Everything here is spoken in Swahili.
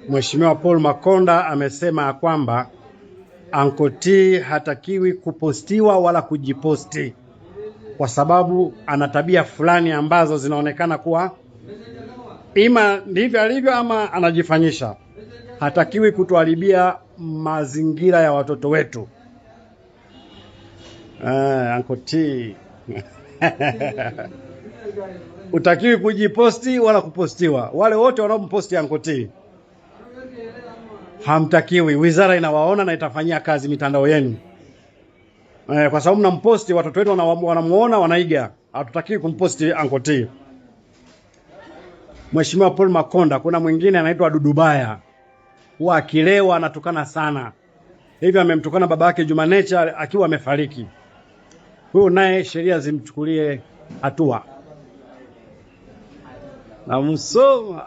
Mheshimiwa Paul Makonda amesema kwamba Uncle T hatakiwi kupostiwa wala kujiposti kwa sababu ana tabia fulani ambazo zinaonekana kuwa ima ndivyo alivyo ama anajifanyisha. Hatakiwi kutuharibia mazingira ya watoto wetu. Uncle T utakiwi kujiposti wala kupostiwa. Wale wote wanaomposti Uncle T hamtakiwi. Wizara inawaona na itafanyia kazi mitandao yenu. Kwa sababu mnamposti watoto wetu wanamuona wanaiga. Hatutakiwi kumposti Uncle T. Mheshimiwa Paul Makonda, kuna mwingine anaitwa Dudubaya. Huwa akilewa anatukana sana. Hivyo amemtukana baba yake Juma Nature akiwa amefariki. Huyo naye sheria zimchukulie hatua. Na msoma